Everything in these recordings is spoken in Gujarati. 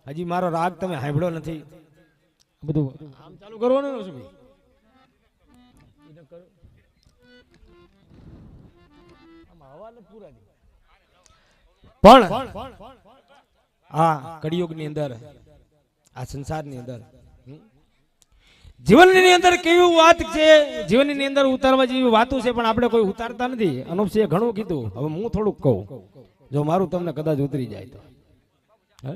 હજી મારો રાગ તમે સાંભળ્યો નથી. બધું આમ ચાલુ કરવાનું છે ભાઈ. પણ આ કળિયુગની અંદર આ સંસારની અંદર જીવનની અંદર કેવી વાત છે, જીવનની અંદર ઉતારવા જેવી વાતો છે, પણ આપણે કોઈ ઉતારતા નથી. અનુપસિંહે ઘણું કીધું, હવે હું થોડુંક કહું, જો મારું તમને કદાચ ઉતરી જાય તો. હે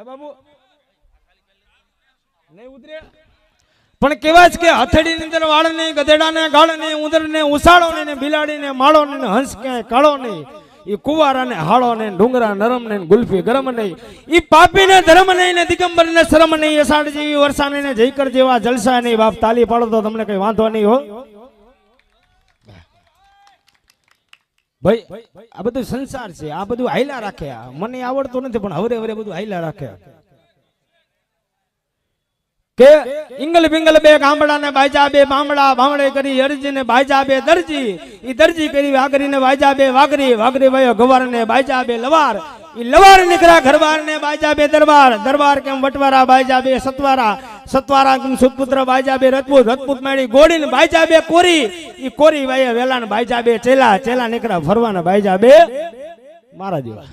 બાબુ નહીં ઉતરે. પણ કેવા છે કે હથેળીની અંદર વાળ નહીં, ગધેડાને ગાળ નહીં, ઉંદરને ઉસાળો નહીં, બિલાડીને માળો નહીં, હંસ ક્યાંય કાળો નહીં, ઈ કુવારાને હાળો નહીં, ડુંગરા નરમ નહીં, ગુલ્ફી ગરમ નહીં, ઈ પાપીને ધર્મ નહીં ને દિગંબરને શરમ નહીં, અષાઢ જેવી વરસાદ નહીં, જયકર જેવા જલસા નહીં. બાપ તાલી પાડો તો તમને કઈ વાંધો નહીં હો ભાઈ. આ બધું સંસાર છે, આ બધું હાઈલા રાખે. મને આવડતું નથી પણ હવરે હવરે બધું હાઈલા રાખે. કે ઇંગલ બિંગલ બે ગામડા ને બાજા બે બામડા, બામડે કરી અરજી ને બાજા બે દરજી, ઈ દરજી કરી વાગરી ને બાજા બે વાગરી, વાગરી ભાઈ ગવાર ને બાજા બે લવાર, ઈ લવાર નીકળ્યા ઘરબાર ને બાજા બે દરબાર, દરબાર કેમ વટવારા બાજા બે સતવારા, સતવારા કેમ સુતપુત્ર બાજા બે રજપૂત, રજપૂત મેળી ગોડી ને બાજા બે કોરી, ઈ કોરી ભાઈ વેલા ને બાજા બે ચેલા, ચેલા નીકળ્યા ફરવા ને બાજા બે મારા જેવા.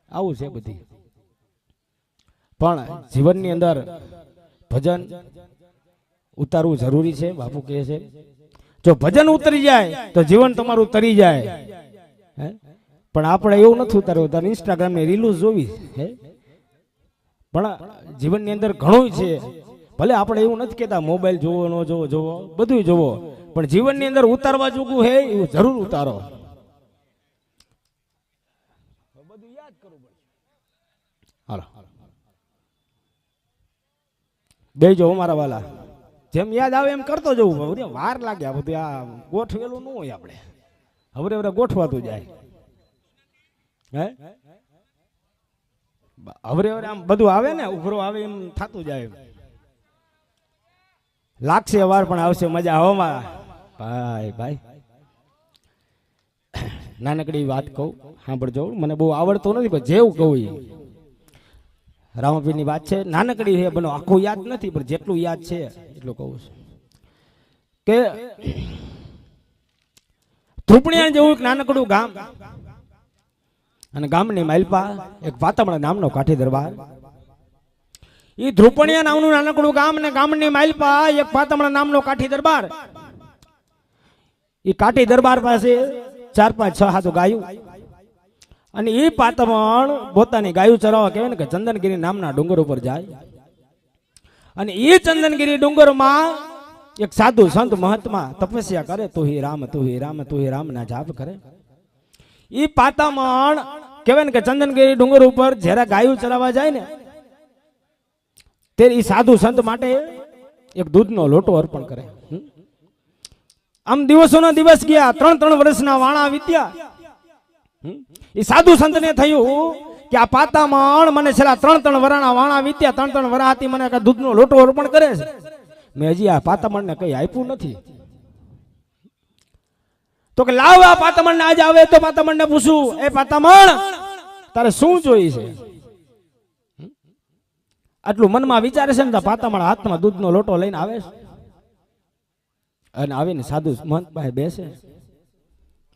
આવું છે બધી. પણ જીવનની અંદર ભજન ઉતારવું જરૂરી છે. બાપુ કહે છે જો ભજન ઉતરી જાય તો જીવન તમારું તરી જાય. પણ આપણે એવું નથી ઉતારવું, તારે ઇન્સ્ટાગ્રામ ની રીલો જોવી હે. પણ જીવનની અંદર ઘણું છે. ભલે આપણે એવું નથી કેતા મોબાઈલ જોવો ન જોવો, જોવો બધું જોવો, પણ જીવનની અંદર ઉતારવા જોગું હે એવું જરૂર ઉતારો. બધું યાદ કરવું પડે. હાલો બે જો મારા વાલા, જેમ યાદ આવે એમ કરતો જવું. વાર લાગે આ બધું, આ ગોઠવેલું ન હોય. આપણે હવે હવે ગોઠવાતું જાય. હે હવે હવે આમ બધું આવે ને ઉભરો આવે એમ થતું જાય. લાગશે વાર પણ આવશે મજા. હો મારા ભાઈ ભાઈ નાનકડી વાત કહું સાંભળજો. મને બહુ આવડતું નથી પણ જેવું કહું એ રામાપીર ની વાત છે. નાનકડી છે, બનો આખું યાદ નથી પણ જેટલું યાદ છે એટલું કહું છું. કે ધ્રુપણિયા જેવું એક નાનકડું ગામ, અને ગામની માલપા એક પાતમણા નામનો કાઠી દરબાર. એ ધ્રુપણિયા નામનું નાનકડું ગામ અને ગામની માલપા એક પાતમણા નામનો કાઠી દરબાર. એ કાઠી દરબાર પાસે 4, 5, 6 હાથો ગાયું, અને એ પાતમણ પોતાની ગાયું ચરાવવા કહેવાય ને કે ચંદનગીરી નામના ડુંગર ઉપર જાય. અને એ ચંદનગીરી ડુંગરમાં એક સાધુ સંત મહાત્મા તપસ્યા કરે. તું હી રામ, તું હી રામ, તું હી રામ ના જાપ કરે. એ પાતમણ કહેવાય ને કે ચંદનગીરી ડુંગર ઉપર જ્યારે ગાયું ચરાવવા જાય ને તે એ સાધુ સંત માટે એક દૂધનો લોટો અર્પણ કરે. આમ દિવસોના દિવસ ગયા, 3 વર્ષના વાણા વીત્યા. એ સાધુ સંત ને થયું કે આ પાતામણ મને છેલ્લા 3 વરાના વાણા વીત્યા, 3 વરાથી મને દૂધનો લોટો અર્પણ કરે છે, મેં હજી આ પાતામણ ને કઈ આપ્યું નથી. તો કે લાવ આ પાતામણ ને આજે આવે તો પાતામણ ને પૂછું, એ પાતામણ તારે શું જોઈ છે? આટલું મનમાં વિચારે છે ને પાતામણ હાથમાં દૂધનો લોટો લઈને આવે છે. અને આવીને સાધુ મંત પાસે બેસે.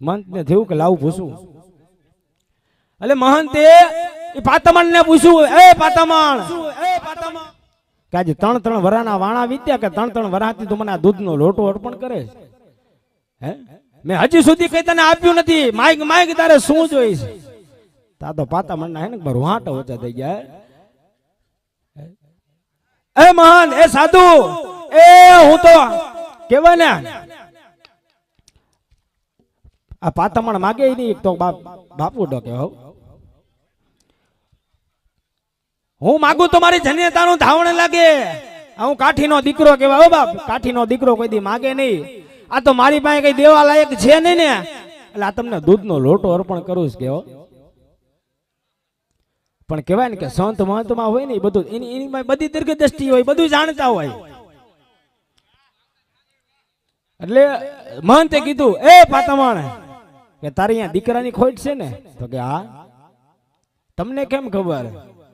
મંત ને થયું કે લાવું પૂછું. એટલે મહંતે એ પાતમણ ને પૂછ્યું, એ પાતમણ કે આજે 3 વરાના વાણા વીત્યા કે 3 વરાથી તું મને આ દૂધનો લોટો અર્પણ કરે છે? હે મેં હજી સુધી કઈ તને આપ્યું નથી, માઈક માઈક તારે શું જોઈ છે? તા તો પાતમણ ના હે ને રૂહાટા ઓછા થઈ ગયા. એ મહાન, એ સાધુ, એ હું તો કેવાય ને આ પાતમણ માગે નહીં તો બાપુ ડોકે. હું માગું તો મારી જન્યતાનું ધાવણ લાગે. હું કાઠીનો દીકરો કેવાય. હો બાપ, કાઠીનો દીકરો કોઈ દી માગે નહીં. આ તો મારી પાસે કઈ દેવા લાયક છે નહીં ને, એટલે આ તમને દૂધનો લોટો અર્પણ કરું છું. કેવો પણ કેવાય ને કે સંત મહંતમાં હોય ને બધું એની બધી દીર્ઘ દ્રષ્ટિ હોય, બધું જાણતા હોય. એટલે મહંતે કીધું, એ પાતમણ કે તારે અહીંયા દીકરાની ખોટ છે ને? તો કે હા. તમને કેમ ખબર?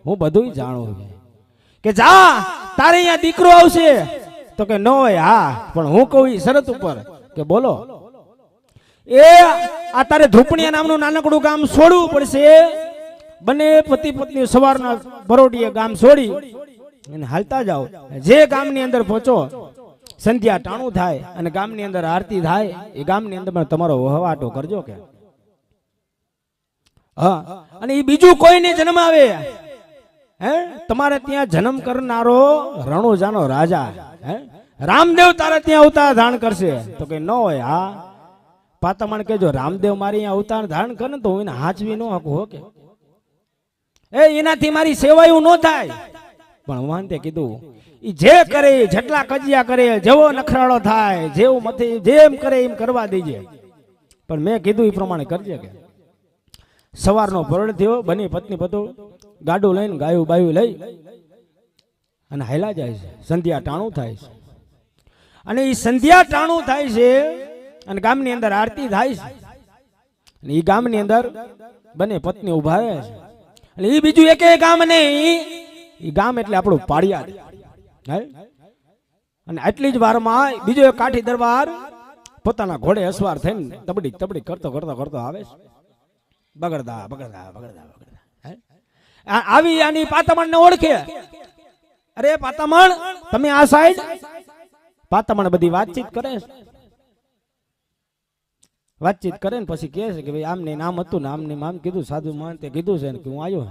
હું બધું જાણું છું કે જા તારે અહીંયા દીકરો આવશે તો કે ન હોય. હા, પણ હું કહું ઈ શરત ઉપર કે બોલો. એ આ તારે ધ્રુપણિયા નામનું નાનકડું ગામ છોડવું પડશે. બંને પતિ પત્ની સવારના બરોડીએ ગામ છોડી અને હાલતા જાઓ. જે ગામની અંદર પહોંચો સંધ્યા ટાણું થાય અને ગામની અંદર આરતી થાય, એ ગામની અંદર તમારો વહવાટો કરજો કે હા. અને એ બીજું કોઈને જન્મ આવે હે તમારે ત્યાં જન્મ કરનારો રણુજાનો રાજા હે રામદેવ તારે ત્યાં અવતાર ધારણ કરશે તો કે ન હોય. હા, પાતામણ કેજો રામદેવ મારી અહીંયા અવતાર ધારણ કરે તો હું એને હાચવી ન શકું. હો કે એનાથી મારી સેવાયું ન થાય. પણ વાંતે કીધું ઈ જે કરે જેટલા કજિયા કરે, જેવો નખરાળો થાય, જેવું મથે જેમ કરે એમ કરવા દેજે. પણ મેં કીધું એ પ્રમાણે કરજે કે સવારનો પરોઢ થયો, બની પત્ની પતો ગાડું લઈને ગાયું બાયું લઈ અને હાલા જાય છે. સંધ્યા ટાણું થાય છે અને એ સંધ્યા ટાણું થાય છે અને ગામની અંદર આરતી થાય છે અને એ ગામની અંદર બને પત્ની ઉભા રહે છે. અને એ બીજું એક ગામ નહીં, એ ગામ એટલે આપણું પાળિયાદ. અને આટલી જ વારમાં બીજો એક કાઠી દરબાર પોતાના ઘોડે અસવાર થઈને તબડી તબડી કરતો કરતો કરતો આવે છે. બગડતા બગડતા બગડતા બગડતા આવી આની પાતામણ ને ઓળખે. અરે પાતામણ તમે આ સાઈડ. પાતામણ બધી વાતચીત કરે છે. વાતચીત કરે ને પછી કહે છે કે ભાઈ આમને નામ હતું ને આમને નામ કીધું, સાધુ મહંતે કીધું છે કે હું આવ્યો.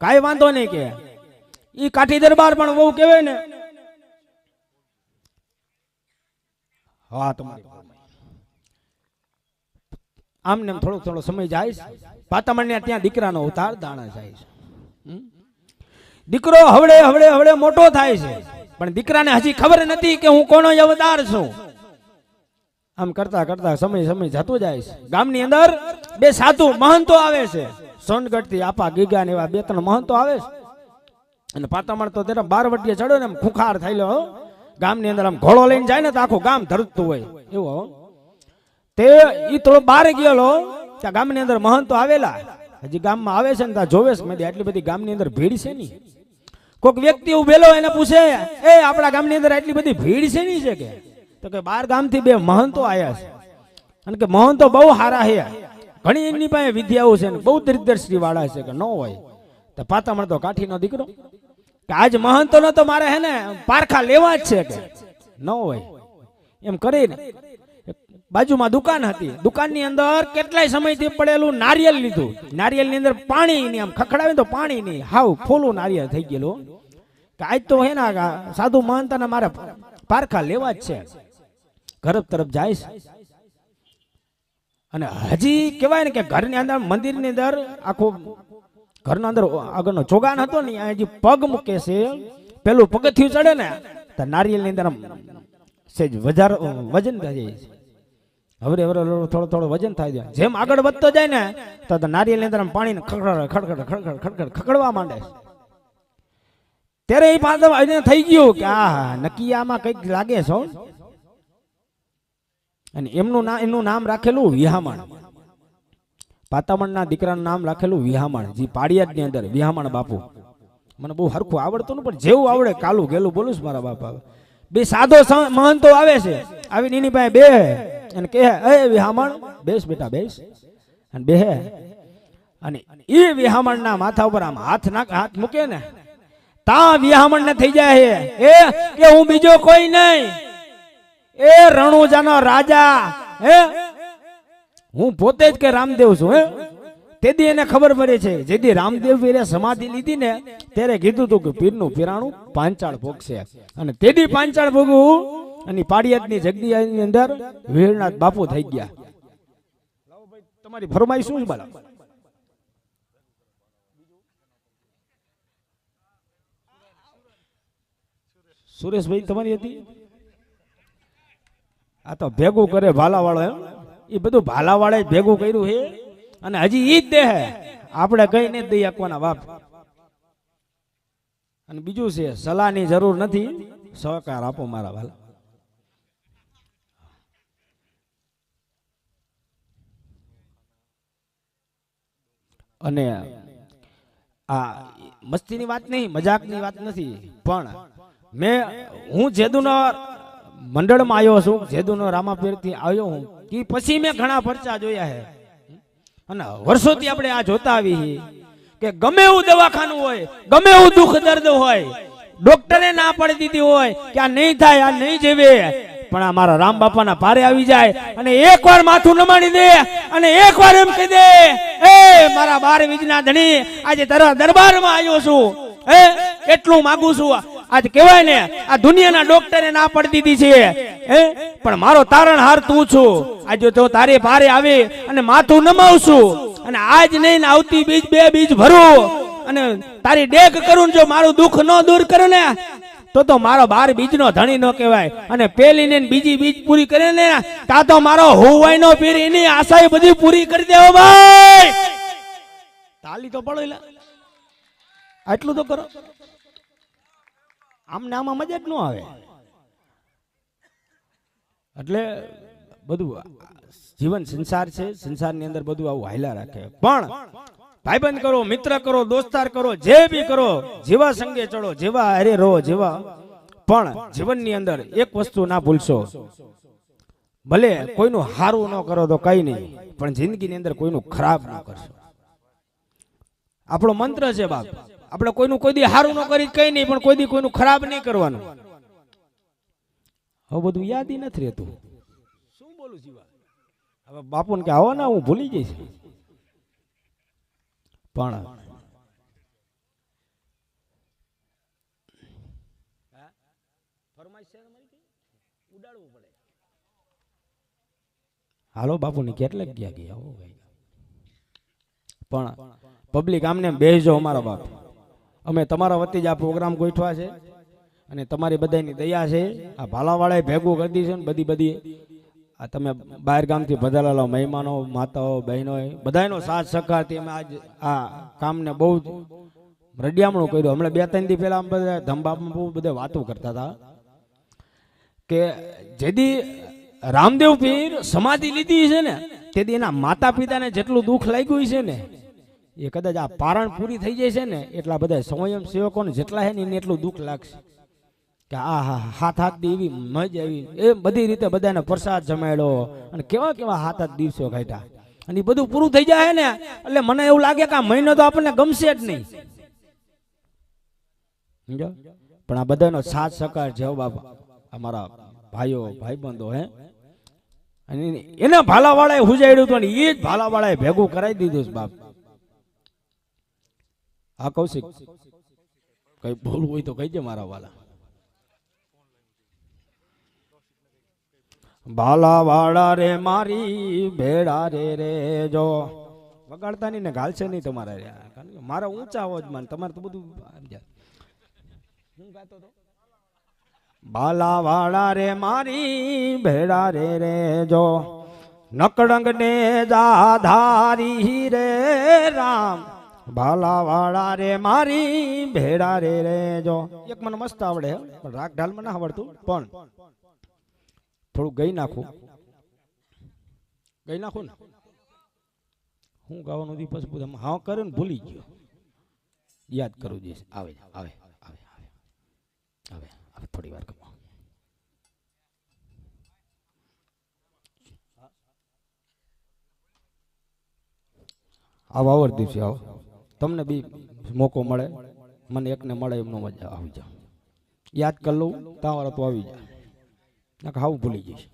કાંઈ વાંધો નહીં કે ઈ કાઠી દરબાર પણ બહુ કહેવાય ને. હા, તમારી આમને થોડો થોડો સમય જાય છે. પાતામણ ને ત્યાં દીકરાનો અવતાર દાણા જાય છે. દીકરો હવડે હવડે હવડે મોટો થાય છે પણ દીકરાને હજી ખબર નથી કે હું કોનો અવતાર છું. આમ કરતા કરતા સમય સમય જતો જાય છે. ગામની અંદર બે સાધુ મહંતો આવે છે. સોનગઢ થી આપા ગીગા ને એવા બે ત્રણ મહંતો આવે છે. અને પાતામણ તો તેના 12 વટીએ ચડ્યો ને ખુખાર થયેલો. ગામની અંદર આમ ઘોડો લઈને જાય ને તો આખું ગામ ધરતું હોય એવો. તે ઈ થોડો બહાર ગયેલો ત્યાં ગામની અંદર મહંતો આવેલા. હજી ગામમાં આવે છે ને ત્યાં જોવે છે આટલી બધી ગામની અંદર ભીડ છે ની. કોઈક વ્યક્તિ ઉભેલો એને પૂછે એ આપણા ગામની અંદર આટલી બધી ભીડ છે ની છે કે તો કે 12 ગામથી બે મહંતો આયા છે અને કે મહંતો બહુ સારા છે, ઘણી એમની પાસે વિદ્યાઓ છે ને બહુ દીર્ઘદર્શી વાળા છે કે ન હોય. તો પાતામણ તો કાઠીનો દીકરો કે આજ મહંતો નો તો મારે હે ને પારખા લેવા જ છે કે ન હોય. એમ કરીને બાજુમાં દુકાન હતી. દુકાનની અંદર કેટલાય સમયથી પડેલું નારિયેલ લીધું. નારિયેલની અંદર પાણી ની આમ ખખડાવે તો પાણી નહીં, હાવ ફૂલું નારિયેળ થઈ ગયેલું કે આજ તો હે ને સાધુ મહંતના મારે પારખા લેવા જ છે. ઘર તરફ જાય છે અને હજી કહેવાય ને કે ઘરની અંદર મંદિરની અંદર આખું ઘરના અંદર આગળનો ચોગાન હતો ને હજી પગ મૂકે છે. પેલું પગથિયું ચડે ને તો નારિયેલની અંદર સેજ વજન થઈ જાય છે. હવે થોડો થોડો વજન થાય છે. જેમ આગળ વધતો જાય ને તો નારિયેલની અંદર પાણી ખડખડ ખડખડ ખડખડ ખડખડ ખકડવા માંડે. ત્યારે એ પાછળ થઈ ગયું કે આ નક્કી આમાં કઈક લાગે છે. અને એનું નામ રાખેલું વિહામણ. પાતામણના દીકરાનું નામ રાખેલું વિહામણ. જે પાડિયાદની અંદર વિહામણ બાપુ. મને બહુ હરખું આવડતું પણ જેવું આવડે કાલું ગેલું બોલું છું મારા બાપા. બે સાધો મહંતો આવે છે. આવીને એની પાસે બે અને કહે એ વિહામણ બેસ બેટા બેસ. અને બે અને એ વિહામણના માથા ઉપર આમ હાથ મૂકે ને તા વિહામણ ને થઈ જાય એ કે હું બીજો કોઈ નહીં, એ રણુજાનો રાજા હે, હું પોતે જ કે રામદેવ છું. હે તેદી એને ખબર પડે છે જેથી રામદેવ પીરે સમાધિ લીધી ને ત્યારે કીધું હતું કે પીરનું પીરાણું પાંચાળ ભોગશે. અને તેદી પાંચાળ ભોગવું અને પાડિયાદની જગદીની અંદર વીરનાથ બાપુ થઈ ગયા. તમારી ફરમાઈ શું છે બાલા? સુરેશભાઈ તમારી હતી? આ તો ભેગું કરે ભાલાવાળો. એ બધું ભાલાવાળે ભેગું કર્યું છે અને હજી ઈ જ દે આપણે કઈ ને દઈ આપવાના બાપ. અને બીજું છે સલાહની જરૂર નથી, સહકાર આપો મારા ભાલા. અને આ મસ્તીની વાત નહીં, મજાકની વાત નથી, પણ હું જેદુનો મંડળમાં આવ્યો છું, જેદુનો રામાપીરથી આવ્યો હું, કે પછી મેં ઘણા પરચા જોયા છે અને વર્ષોથી આપણે આ જોતા આવી કે ગમે એવું દવાખાનું હોય, ગમે એવું દુઃખ દર્દ હોય, ડોક્ટરે ના પાડી દીધી હોય કે આ નહીં થાય, આ નહીં જેવે, પણ આ મારા રામ બાપાના પારે આવી જાય અને એકવાર માથું નમાડી દે અને એકવાર એમ કહી દે, એ મારા 12 વીજના ધણી, આજે તારા દરબારમાં આવ્યો છું, એટલું માંગુ છું. આજ કહેવાય ને આ દુનિયાના ડોક્ટરે ના પાડી દીધી છે, પણ મારો તારણહાર તું છું. આજે તો તારે પારે આવે અને માથું નમાવશું અને આજ નહીં ને આવતી બીજ 2 બીજ ભરું અને તારી ડેક કરું, જો મારું દુઃખ ન દૂર કરે ને તો મારો 12 બીજનો ધણી ન કહેવાય. અને પેલી ને બીજી બીજ પૂરી કરે ને તા તો મારો હોવાયનો પીર, એની આશા બધી પૂરી કરી દેવો ભાઈ. તાલી તો પડો, આટલું તો કરો. આમને આમાં મજા જ ન આવે. એટલે બધું જીવન સંસાર છે, સંસારની અંદર બધું આવું હાલ્યા રાખે. પણ ભાઈબંધ કરો, મિત્ર કરો, દોસ્તાર કરો, જે બી કરો, જેવા સંગે ચડો, જેવા અરે રહો, જેવા, પણ જીવનની અંદર એક વસ્તુ ના ભૂલશો, ભલે કોઈનું હારું ન કરો તો કઈ નહીં, પણ જિંદગીની અંદર કોઈનું ખરાબ ન કરશો. આપણો મંત્ર છે બાપ, આપણે કોઈનું કોઈ દી હારું ન કરી કઈ નહીં, પણ કોઈ દી કોઈનું ખરાબ નહીં કરવાનું. હવે બધું યાદ નથી રહેતું. શું બોલું જીવા? હવે બાપુને કે આવો ના, હું ભૂલી જઈશ. પણ હાલો બાપુની કેટલાક ગયા પણ પબ્લિક આમને બેસજો અમારા બાપ. અમે તમારા વતી જ આ પ્રોગ્રામ ગોઠવા છે અને તમારી બધાની દયા છે. આ ભાલાવાળાએ ભેગું કરી દીધું ને બધી આ તમે બહાર ગામથી બધાલા મહેમાનો, માતાઓ, બહેનો, બધાનો સાથ સહકારથી અમે આજ આ કામને બહુ જ રડિયામણું કર્યું. હમણાં 2-3 દી પહેલા બધા ધમબાપમાં બહુ બધા વાતો કરતા હતા કે જેદી રામદેવ પીર સમાધિ લીધી છે ને તેથી એના માતા પિતાને જેટલું દુઃખ લાગ્યું છે ને એ કદાચ આ પારણ પૂરી થઈ જાય છે ને એટલા બધા સ્વયં સેવકોને જેટલા છે ને એને એટલું દુઃખ લાગશે કે આ હાથ એવી મજા આવી, એ બધી રીતે બધાને પ્રસાદ જમાડ્યો અને કેવા 7-8 દિવસો કાઢ્યા અને એ બધું પૂરું થઈ જાય ને એટલે મને એવું લાગે કે આ મહિનો તો આપણને ગમશે જ નહીં. સમજો? પણ આ બધાનો સાથ સહકાર છે બાપા, અમારા ભાઈઓ ભાઈબંધો હે, અને એને ભાલાવાળાએ હુજાડ્યું હતું ને એ જ ભાલાવાળાએ ભેગું કરાવી દીધું છે બાપ. આ કૌશિક કઈ બોલવું હોય તો કહીજે મારા વાલા. ભાલાવાળા રે મારી ભેડા રે જો વગાડતા નહીં ને ગાલશે નહીં તમારે, મારા ઊંચા અવાજમાં, તમારે તો બધું હું ગાતો હતો. ભાલાવાળા રે મારી ભેડા રે જો નકડંગ ને જાધારી રે રામ, ભાલાવાળા રે મારી ભેડા રે જો. એક મને મસ્ત આવડે પણ રાગ ઢાલ મને ના આવડતું, પણ થોડું ગઈ નાખું ને હું ગાવાનું દી પછી હા કરે ને ભૂલી ગયો, યાદ કરું જઈશ. આવે આવે આવે આવે આવે થોડી વાર કમો. આવો આવડતી છે, આવો તમને બી મોકો મળે, મને એકને મળે એમનો મજા આવી જાવ. યાદ કરી લઉં તાવર તો આવી જાય, હાવ ભૂલી જઈશ.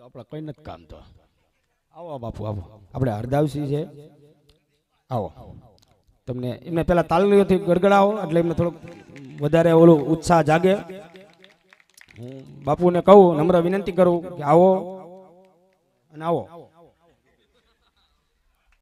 આપડે કઈ નથી કામ તો. આવો બાપુ આવો, આપણે હરદાવસી છે, આવો. તમને એમને પેલા તાલીઓથી ગડગડાવો એટલે એમને થોડુંક વધારે ઓલું ઉત્સાહ જાગે. હું બાપુને કહું, નમ્ર વિનંતી કરું કે આવો અને આવો.